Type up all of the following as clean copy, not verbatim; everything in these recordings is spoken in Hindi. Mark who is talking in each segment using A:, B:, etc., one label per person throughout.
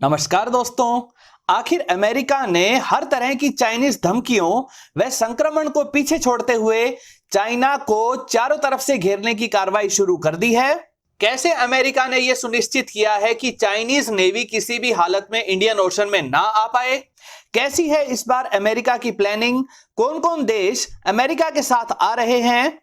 A: नमस्कार दोस्तों। आखिर अमेरिका ने हर तरह की चाइनीज धमकियों व संक्रमण को पीछे छोड़ते हुए चाइना को चारों तरफ से घेरने की कार्रवाई शुरू कर दी है। कैसे अमेरिका ने यह सुनिश्चित किया है कि चाइनीज नेवी किसी भी हालत में इंडियन ओशन में ना आ पाए? कैसी है इस बार अमेरिका की प्लानिंग? कौन कौन देश अमेरिका के साथ आ रहे हैं?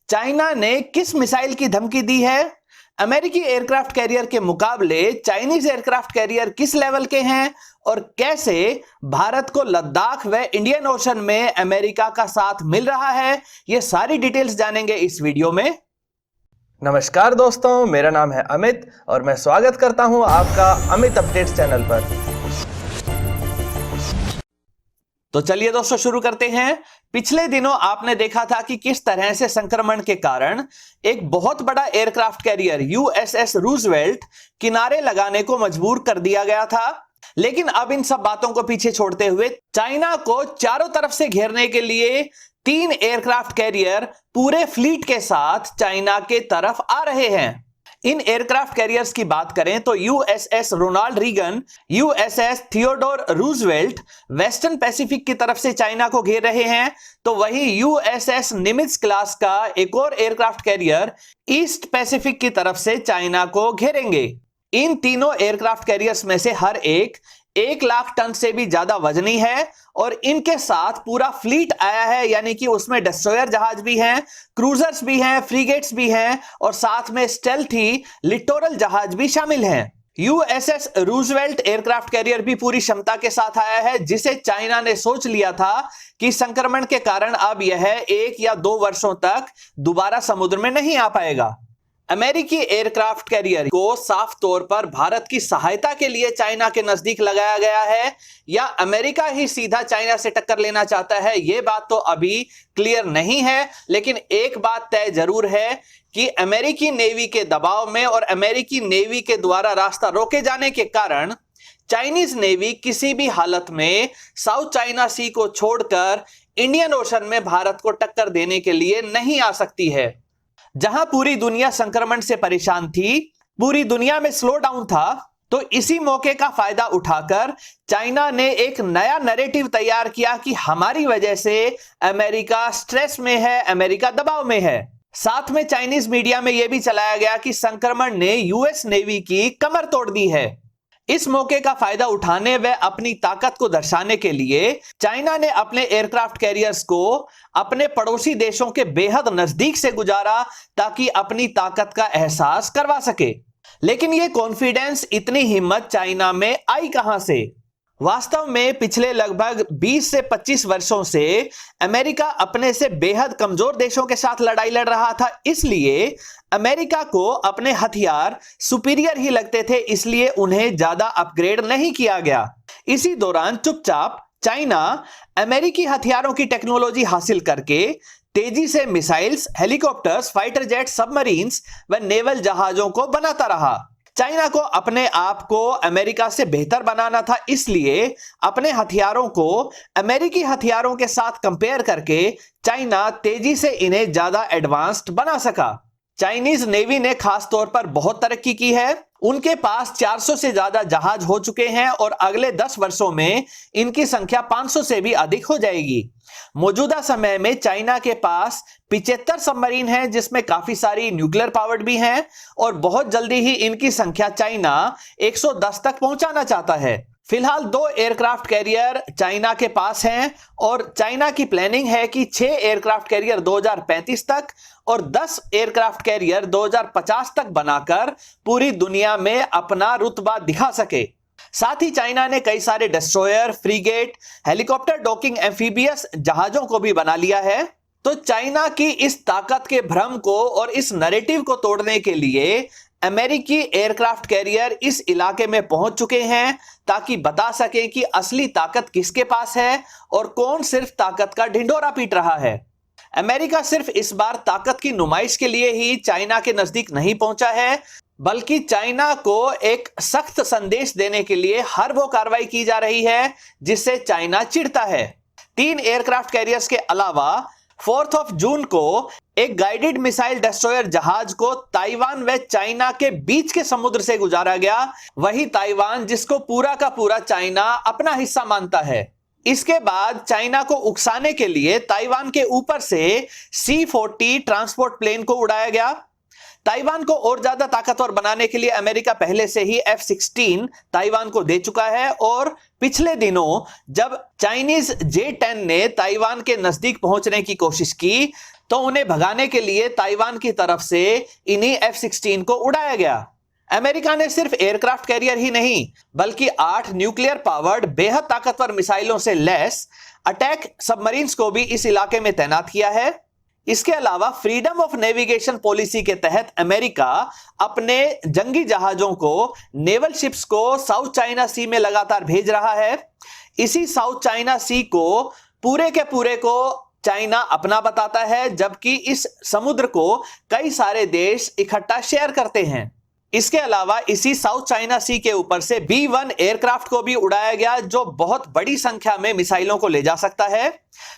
A: चाइना ने किस मिसाइल की धमकी दी है? अमेरिकी एयरक्राफ्ट कैरियर के मुकाबले चाइनीज एयरक्राफ्ट कैरियर किस लेवल के हैं और कैसे भारत को लद्दाख व इंडियन ओशन में अमेरिका का साथ मिल रहा है, ये सारी डिटेल्स जानेंगे इस वीडियो में।
B: नमस्कार दोस्तों, मेरा नाम है अमित और मैं स्वागत करता हूं आपका अमित अपडेट्स चैनल पर।
A: तो चलिए दोस्तों शुरू करते हैं। पिछले दिनों आपने देखा था कि किस तरह से संक्रमण के कारण एक बहुत बड़ा एयरक्राफ्ट कैरियर यूएसएस रूजवेल्ट किनारे लगाने को मजबूर कर दिया गया था। लेकिन अब इन सब बातों को पीछे छोड़ते हुए चाइना को चारों तरफ से घेरने के लिए 3 एयरक्राफ्ट कैरियर पूरे फ्लीट के साथ चाइना के तरफ आ रहे हैं। इन एयरक्राफ्ट कैरियर्स की बात करें तो USS Ronald Reagan, USS Theodore Roosevelt western Pacific की तरफ से चाइना को घेर रहे हैं, तो वही यूएसएस निमित्ज क्लास का एक और एयरक्राफ्ट कैरियर ईस्ट पैसिफिक की तरफ से चाइना को घेरेंगे। इन तीनों एयरक्राफ्ट कैरियर्स में से हर एक 1 लाख टन से भी ज्यादा वजनी है और इनके साथ पूरा फ्लीट आया है, यानी कि उसमें डिस्ट्रॉयर जहाज भी हैं, क्रूजर्स भी हैं, फ्रीगेट्स भी हैं और साथ में स्टेल्थी लिटोरल जहाज भी शामिल हैं। यूएसएस रूजवेल्ट एयरक्राफ्ट कैरियर भी पूरी क्षमता के साथ आया है, जिसे चाइना ने सोच लिया था कि संक्रमण के कारण अब यह 1 या 2 वर्षों तक दोबारा समुद्र में नहीं आ पाएगा। अमेरिकी एयरक्राफ्ट कैरियर को साफ तौर पर भारत की सहायता के लिए चाइना के नजदीक लगाया गया है या अमेरिका ही सीधा चाइना से टक्कर लेना चाहता है, यह बात तो अभी क्लियर नहीं है। लेकिन एक बात तय जरूर है कि अमेरिकी नेवी के दबाव में और अमेरिकी नेवी के द्वारा रास्ता रोके जाने के कारण चाइनीज नेवी किसी भी हालत में साउथ चाइना सी को छोड़कर इंडियन ओशन में भारत को टक्कर देने के लिए नहीं आ सकती है। जहां पूरी दुनिया संक्रमण से परेशान थी, पूरी दुनिया में स्लो डाउन था, तो इसी मौके का फायदा उठाकर चाइना ने एक नया नैरेटिव तैयार किया कि हमारी वजह से अमेरिका स्ट्रेस में है, अमेरिका दबाव में है। साथ में चाइनीज मीडिया में यह भी चलाया गया कि संक्रमण ने यूएस नेवी की कमर तोड़ दी है। इस मौके का फायदा उठाने व अपनी ताकत को दर्शाने के लिए चाइना ने अपने एयरक्राफ्ट कैरियर्स को अपने पड़ोसी देशों के बेहद नजदीक से गुजारा ताकि अपनी ताकत का एहसास करवा सके। लेकिन यह कॉन्फिडेंस, इतनी हिम्मत चाइना में आई कहां से? वास्तव में पिछले लगभग 20 से 25 वर्षों से अमेरिका अपने से बेहद कमजोर देशों के साथ लड़ाई लड़ रहा था, इसलिए अमेरिका को अपने हथियार सुपीरियर ही लगते थे, इसलिए उन्हें ज्यादा अपग्रेड नहीं किया गया। इसी दौरान चुपचाप चाइना अमेरिकी हथियारों की टेक्नोलॉजी हासिल करके तेजी से missiles, helicopters, fighter jet, submarines व नेवल जहाजों को बनाता रहा। चाइना को अपने आप को अमेरिका से बेहतर बनाना था, इसलिए अपने हथियारों को अमेरिकी हथियारों के साथ कंपेयर करके चाइना तेजी से इन्हें ज्यादा एडवांस्ड बना सका। चाइनीज नेवी ने खास तौर पर बहुत तरक्की की है। उनके पास 400 से ज्यादा जहाज हो चुके हैं और अगले 10 वर्षों में इनकी संख्या 500 से भी अधिक हो जाएगी। मौजूदा समय में चाइना के पास 75 सबमरीन हैं, जिसमें काफी सारी न्यूक्लियर पावर्ड भी हैं और बहुत जल्दी ही इनकी संख्या चाइना 110 तक पहुंचाना चाहता है। फिलहाल 2 एयरक्राफ्ट कैरियर चाइना के पास हैं और चाइना की प्लानिंग है कि 6 एयरक्राफ्ट कैरियर 2035 तक और 10 एयरक्राफ्ट कैरियर 2050 तक बनाकर पूरी दुनिया में अपना रुतबा दिखा सके। साथ ही चाइना ने कई सारे destroyer, freight, helicopter docking amphibious जहाजों को भी बना लिया है। तो चाइना की इस ताकत के भ्रम को और इस नैरेटिव को तोड़ने के लिए अमेरिकी एयरक्राफ्ट कैरियर इस इलाके में पहुंच चुके हैं ताकि बता सकें कि असली ताकत किसके पास है और कौन सिर्फ ताकत का ढिंढोरा पीट रहा है। अमेरिका सिर्फ इस बार ताकत की नुमाइश के लिए ही चाइना के नजदीक नहीं पहुंचा है, बल्कि चाइना को एक सख्त संदेश देने के लिए हर वो कार्रवाई की जा रही है जिससे चाइना चिढ़ता है। 3 एयरक्राफ्ट कैरियर्स के अलावा 4 जून को एक गाइडेड मिसाइल डिस्ट्रॉयर जहाज को ताइवान व चाइना के बीच के समुद्र से गुजारा गया, वही ताइवान जिसको पूरा का पूरा चाइना अपना हिस्सा मानता है। इसके बाद चाइना को उकसाने के लिए ताइवान के ऊपर से C-40 ट्रांसपोर्ट प्लेन को उड़ाया गया। ताइवान को और ज्यादा ताकतवर बनाने के लिए अमेरिका पहले से ही F-16 ताइवान को दे चुका है, और पिछले दिनों जब चाइनीज J-10 ने ताइवान के नजदीक पहुंचने की कोशिश की तो उन्हें भगाने के लिए ताइवान की तरफ से इन्हीं F-16 को उड़ाया गया। अमेरिका ने सिर्फ एयरक्राफ्ट कैरियर ही नहीं बल्कि 8 न्यूक्लियर पावर्ड बेहद ताकतवर मिसाइलों से लैस अटैक सबमरीन्स को भी इस इलाके में तैनात किया है। इसके अलावा फ्रीडम ऑफ नेविगेशन पॉलिसी के तहत अमेरिका अपने जंगी जहाजों को, नेवल शिप्स को साउथ चाइना सी में लगातार भेज रहा है। इसी साउथ चाइना सी को पूरे के पूरे को चाइना अपना बताता है, जबकि इस समुद्र को कई सारे देश इकट्ठा शेयर करते हैं। इसके अलावा इसी साउथ चाइना सी के ऊपर से B-1 एयरक्राफ्ट को भी उड़ाया गया, जो बहुत बड़ी संख्या में मिसाइलों को ले जा सकता है।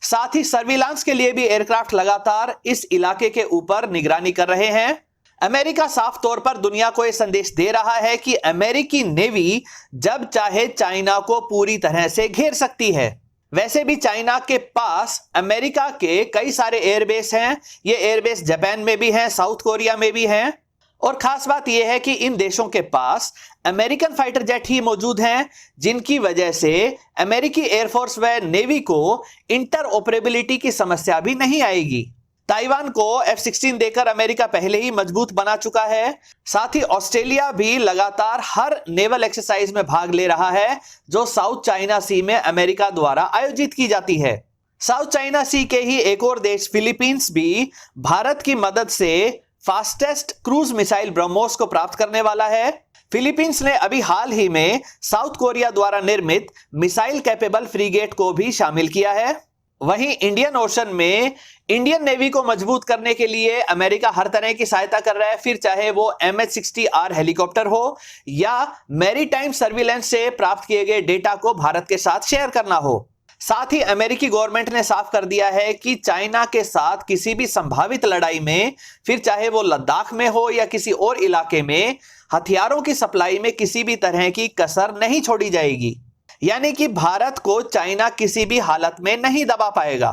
A: साथ ही सर्विलांस के लिए भी एयरक्राफ्ट लगातार इस इलाके के ऊपर निगरानी कर रहे हैं। अमेरिका साफ तौर पर दुनिया को यह संदेश दे रहा है कि अमेरिकी नेवी जब चाहे चाइना को पूरी तरह से घेर सकती है। वैसे भी चाइना के पास अमेरिका के कई सारे एयरबेस हैं। ये एयरबेस जापान में भी हैं, साउथ कोरिया में भी हैं, और खास बात यह है कि इन देशों के पास अमेरिकन फाइटर जेट ही मौजूद हैं, जिनकी वजह से अमेरिकी एयरफोर्स व नेवी को इंटरऑपरेबिलिटी की समस्या भी नहीं आएगी। ताइवान को F-16 देकर अमेरिका पहले ही मजबूत बना चुका है। साथ ही ऑस्ट्रेलिया भी लगातार हर नेवल एक्सरसाइज में भाग ले रहा है जो साउथ चाइना सी में अमेरिका द्वारा आयोजित की जाती है। साउथ चाइना सी के ही एक और देश फिलीपींस भी भारत की मदद से फास्टेस्ट क्रूज मिसाइल ब्रह्मोस को प्राप्त करने वाला है। फिलीपींस ने अभी हाल ही में साउथ कोरिया द्वारा निर्मित मिसाइल कैपेबल फ्रीगेट को भी शामिल किया है। वहीं इंडियन ओशन में इंडियन नेवी को मजबूत करने के लिए अमेरिका हर तरह की सहायता कर रहा है, फिर चाहे वो MH-60R हेलीकॉप्टर हो या मैरीटाइम सर्विलेंस से प्राप्त किए गए डेटा को भारत के साथ शेयर करना हो। साथ ही अमेरिकी गवर्नमेंट ने साफ कर दिया है कि चाइना के साथ किसी भी संभावित लड़ाई में, फिर चाहे वो लद्दाख में हो या किसी और इलाके में, हथियारों की सप्लाई में किसी भी तरह की कसर नहीं छोड़ी जाएगी। यानी कि भारत को चाइना किसी भी हालत में नहीं दबा पाएगा।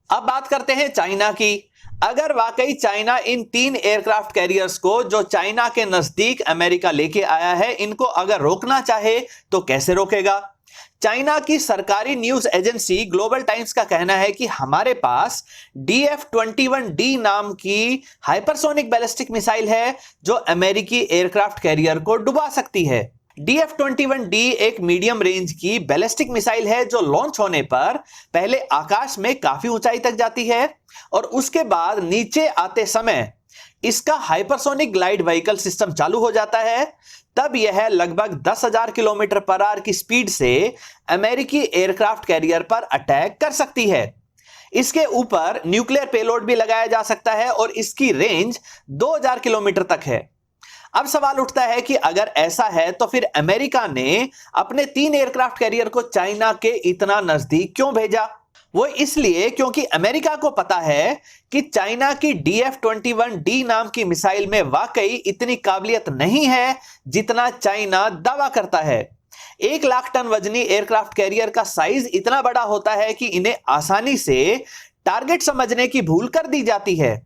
A: अब बात करते हैं चाइना की। अगर वाकई चाइना इन 3 एयरक्राफ्ट कैरियर्स को जो चाइना के नजदीक अमेरिका लेके आया है, इनको अगर रोकना चाहे तो कैसे रोकेगा? चाइना की सरकारी न्यूज एजेंसी ग्लोबल टाइम्स का कहना है कि हमारे पास DF-21D नाम की हाइपरसोनिक बैलिस्टिक मिसाइल है जो अमेरिकी एयरक्राफ्ट कैरियर को डुबा सकती है। DF-21D एक मीडियम रेंज की बैलिस्टिक मिसाइल है जो लॉन्च होने पर पहले आकाश में काफी ऊंचाई तक जाती है और उसके बाद नीचे आते समय इसका हाइपरसोनिक ग्लाइड व्हीकल सिस्टम चालू हो जाता है। तब यह लगभग 10,000 किलोमीटर पर आवर की स्पीड से अमेरिकी एयरक्राफ्ट कैरियर पर अटैक कर सकती है। इसके ऊपर न्यूक्लियर पेलोड भी लगाया जा सकता है और इसकी रेंज 2000 किलोमीटर तक है। अब सवाल उठता है कि अगर ऐसा है तो फिर अमेरिका ने अपने 3 एयरक्राफ्ट कैरियर को चाइना के इतना नजदीक क्यों भेजा? वो इसलिए क्योंकि अमेरिका को पता है कि चाइना की DF-21D नाम की मिसाइल में वाकई इतनी काबिलियत नहीं है जितना चाइना दावा करता है। 1 लाख टन वजनी एयरक्राफ्ट कैरियर का साइज इतना बड़ा होता है कि इन्हें आसानी से टारगेट समझने की भूल कर दी जाती है।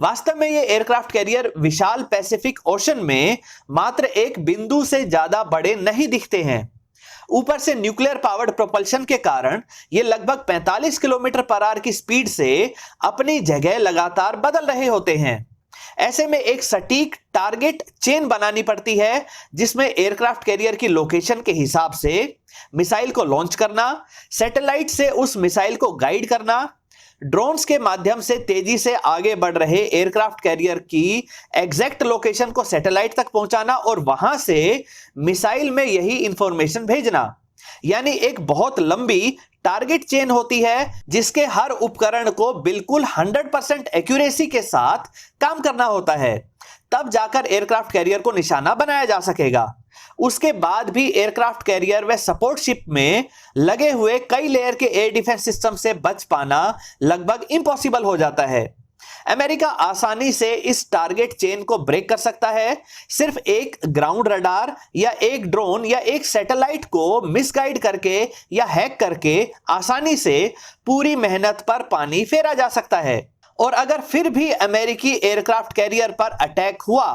A: वास्तव में ये एयरक्राफ्ट कैरियर विशाल पैसिफिक ओशन में मात्र एक बिंदु से ज्यादा बड़े नहीं दिखते हैं। ऊपर से न्यूक्लियर पावर्ड प्रोपल्शन के कारण ये लगभग 45 किलोमीटर पर आवर की स्पीड से अपनी जगह लगातार बदल रहे होते हैं। ऐसे में एक सटीक टारगेट चेन बनानी पड़ती है जिसमें एयरक्राफ्ट कैरियर की लोकेशन के हिसाब से मिसाइल को लॉन्च करना, सैटेलाइट से उस मिसाइल को गाइड करना, ड्रोन्स के माध्यम से तेजी से आगे बढ़ रहे एयरक्राफ्ट कैरियर की एग्जैक्ट लोकेशन को सैटेलाइट तक पहुंचाना और वहां से मिसाइल में यही इंफॉर्मेशन भेजना। यानी एक बहुत लंबी टारगेट चेन होती है जिसके हर उपकरण को बिल्कुल 100% एक्यूरेसी के साथ काम करना होता है, तब जाकर एयरक्राफ्ट कैरियर को निशाना बनाया जा सकेगा। उसके बाद भी एयरक्राफ्ट कैरियर व सपोर्ट शिप में लगे हुए कई लेयर के एयर डिफेंस सिस्टम से बच पाना लगभग इम्पॉसिबल हो जाता है। अमेरिका आसानी से इस टारगेट चेन को ब्रेक कर सकता है। सिर्फ एक ग्राउंड रडार या एक ड्रोन या एक सैटेलाइट को मिसगाइड करके या हैक करके आसानी से पूरी मेहनत पर पानी फेरा जा सकता है। और अगर फिर भी अमेरिकी एयरक्राफ्ट कैरियर पर अटैक हुआ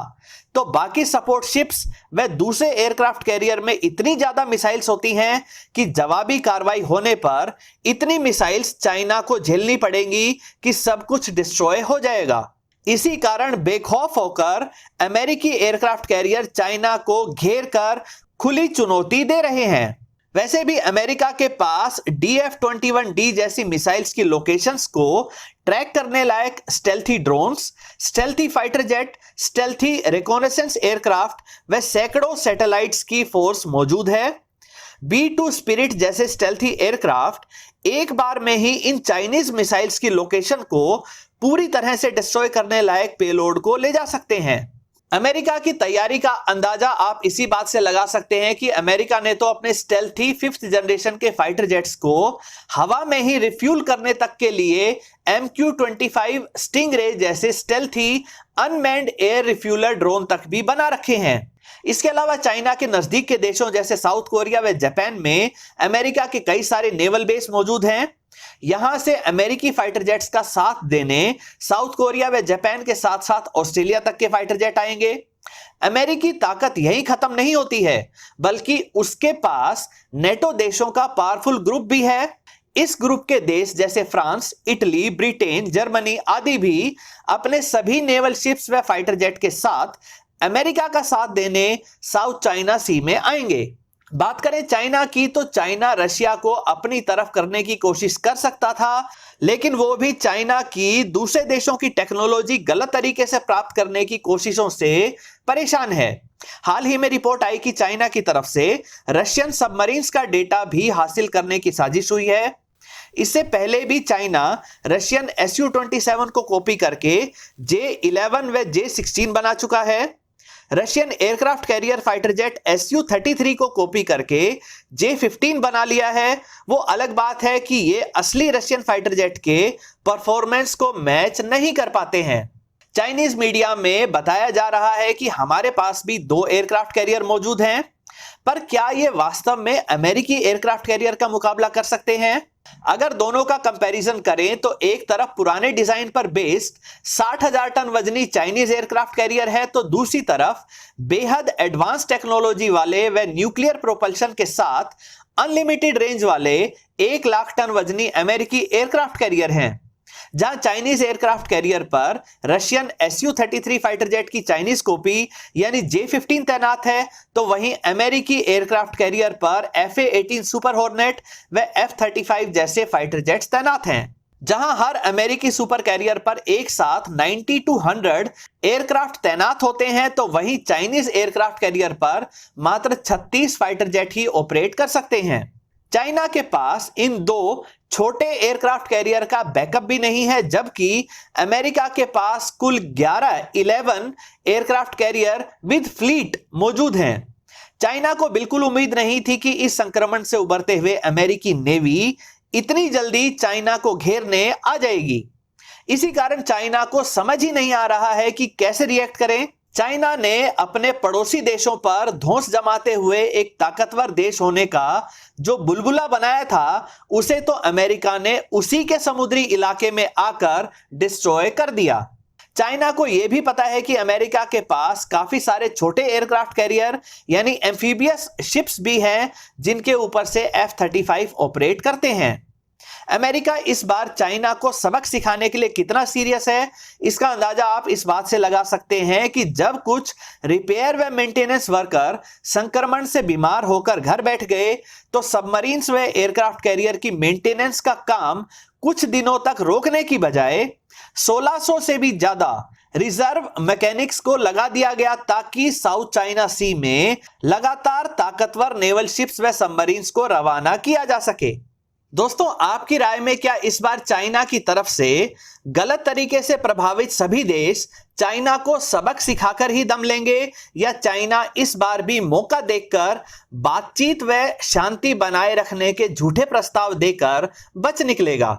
A: तो बाकी सपोर्ट शिप्स व दूसरे एयरक्राफ्ट कैरियर में इतनी ज्यादा मिसाइल्स होती हैं कि जवाबी कार्रवाई होने पर इतनी मिसाइल्स चाइना को झेलनी पड़ेंगी कि सब कुछ डिस्ट्रॉय हो जाएगा। इसी कारण बेखौफ होकर अमेरिकी एयरक्राफ्ट कैरियर चाइना को घेर कर खुली चुनौती दे रहे हैं। वैसे भी अमेरिका के पास DF-21D जैसी मिसाइल्स की लोकेशंस को ट्रैक करने लायक stealthy drones, stealthy fighter jet, stealthy reconnaissance aircraft व सैकड़ों सैटेलाइट्स की फोर्स मौजूद है। B-2 स्पिरिट जैसे स्टेल्थी एयरक्राफ्ट एक बार में ही इन चाइनीज मिसाइल्स की लोकेशन को पूरी तरह से डिस्ट्रॉय करने लायक पेलोड को ले जा सकते हैं। अमेरिका की तैयारी का अंदाजा आप इसी बात से लगा सकते हैं कि अमेरिका ने तो अपने स्टेल्थी 5th जनरेशन के फाइटर जेट्स को हवा में ही रिफ्यूल करने तक के लिए MQ-25 स्टिंगरे जैसे stealthy unmanned air refueller drone तक भी बना रखे हैं। इसके अलावा चाइना के नजदीक के देशों जैसे साउथ कोरिया व जापान में अमेरिका के कई सारे नेवल बेस मौजूद हैं। यहां से अमेरिकी फाइटर जेट्स का साथ देने साउथ कोरिया व जापान के साथ साथ ऑस्ट्रेलिया तक के फाइटर जेट आएंगे। अमेरिकी ताकत यहीं खत्म नहीं होती है, बल्कि उसके पास नेटो देशों का पावरफुल ग्रुप भी है। इस ग्रुप के देश जैसे फ्रांस, इटली, ब्रिटेन, जर्मनी आदि भी अपने सभी नेवल शिप्स व फाइटर जेट के साथ अमेरिका का साथ देने साउथ चाइना सी में आएंगे। बात करें चाइना की तो चाइना रशिया को अपनी तरफ करने की कोशिश कर सकता था, लेकिन वो भी चाइना की दूसरे देशों की टेक्नोलॉजी गलत तरीके से प्राप्त करने की कोशिशों से परेशान है। हाल ही में रिपोर्ट आई कि चाइना की तरफ से रशियन सबमरीन्स का डेटा भी हासिल करने की साजिश हुई है। इससे पहले भी चाइना रशियन Su-27 को कॉपी करके J-11 व J-16 बना चुका है। Russian aircraft carrier fighter jet Su-33 को कॉपी करके J-15 बना लिया है। वो अलग बात है कि ये असली रशियन फाइटर जेट के परफॉर्मेंस को मैच नहीं कर पाते हैं। चाइनीज मीडिया में बताया जा रहा है कि हमारे पास भी 2 एयरक्राफ्ट कैरियर मौजूद हैं, पर क्या ये वास्तव में अमेरिकी एयरक्राफ्ट कैरियर का मुकाबला कर सकते हैं? अगर दोनों का कंपैरिजन करें तो एक तरफ पुराने डिजाइन पर बेस्ड 60,000 टन वजनी चाइनीज एयरक्राफ्ट कैरियर है, तो दूसरी तरफ बेहद एडवांस टेक्नोलॉजी वाले व न्यूक्लियर प्रोपल्शन के साथ अनलिमिटेड रेंज वाले 1 लाख टन वजनी अमेरिकी एयरक्राफ्ट कैरियर हैं। जहां चाइनीज एयरक्राफ्ट कैरियर पर रशियन Su-33 फाइटर जेट की चाइनीज कॉपी यानी J-15 तैनात है, तो वहीं अमेरिकी एयरक्राफ्ट कैरियर पर F/A-18 सुपर हॉर्नेट व F-35 जैसे फाइटर जेट्स तैनात हैं। जहां हर अमेरिकी सुपर कैरियर पर एक साथ 90 to 100 एयरक्राफ्ट तैनात होते हैं, तो वहीं चाइनीज एयरक्राफ्ट कैरियर पर मात्र 36 फाइटर जेट ही ऑपरेट कर सकते हैं। चाइना के पास इन 2 छोटे एयरक्राफ्ट कैरियर का बैकअप भी नहीं है, जबकि अमेरिका के पास कुल 11 एयरक्राफ्ट कैरियर विद फ्लीट मौजूद हैं। चाइना को बिल्कुल उम्मीद नहीं थी कि इस संक्रमण से उबरते हुए अमेरिकी नेवी इतनी जल्दी चाइना को घेरने आ जाएगी। इसी कारण चाइना को समझ ही नहीं आ रहा है कि कैसे रिएक्ट करें। चाइना ने अपने पड़ोसी देशों पर धौंस जमाते हुए एक ताकतवर देश होने का जो बुलबुला बनाया था, उसे तो अमेरिका ने उसी के समुद्री इलाके में आकर डिस्ट्रॉय कर दिया। चाइना को यह भी पता है कि अमेरिका के पास काफी सारे छोटे एयरक्राफ्ट कैरियर यानी एम्फीबियस शिप्स भी हैं, जिनके ऊपर से F-35 ऑपरेट करते हैं। अमेरिका इस बार चाइना को सबक सिखाने के लिए कितना सीरियस है, इसका अंदाजा आप इस बात से लगा सकते हैं कि जब कुछ रिपेयर व मेंटेनेंस वर्कर संक्रमण से बीमार होकर घर बैठ गए, तो सबमरीन्स व एयरक्राफ्ट कैरियर की मेंटेनेंस का काम कुछ दिनों तक रोकने की बजाय 1600 से भी ज्यादा रिजर्व मैकेनिक्स को लगा दिया गया, ताकि साउथ चाइना सी में लगातार ताकतवर नेवल शिप्स व सबमरीन्स को रवाना किया जा सके। दोस्तों, आपकी राय में क्या इस बार चाइना की तरफ से गलत तरीके से प्रभावित सभी देश चाइना को सबक सिखाकर ही दम लेंगे, या चाइना इस बार भी मौका देखकर बातचीत व शांति बनाए रखने के झूठे प्रस्ताव देकर बच निकलेगा?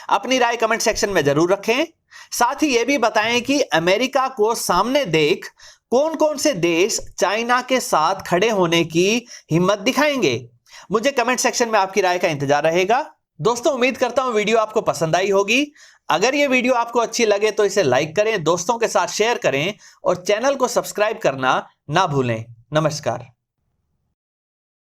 A: अपनी राय कमेंट सेक्शन में जरूर रखें। साथ ही यह भी बताएं कि अमेरिका को सामने देख कौन कौन से देश चाइना के साथ खड़े होने की हिम्मत दिखाएंगे। मुझे कमेंट सेक्शन में आपकी राय का इंतजार रहेगा। दोस्तों, उम्मीद करता हूं वीडियो आपको पसंद आई होगी। अगर यह वीडियो आपको अच्छी लगे तो इसे लाइक करें, दोस्तों के साथ शेयर करें और चैनल को सब्सक्राइब करना ना भूलें। नमस्कार।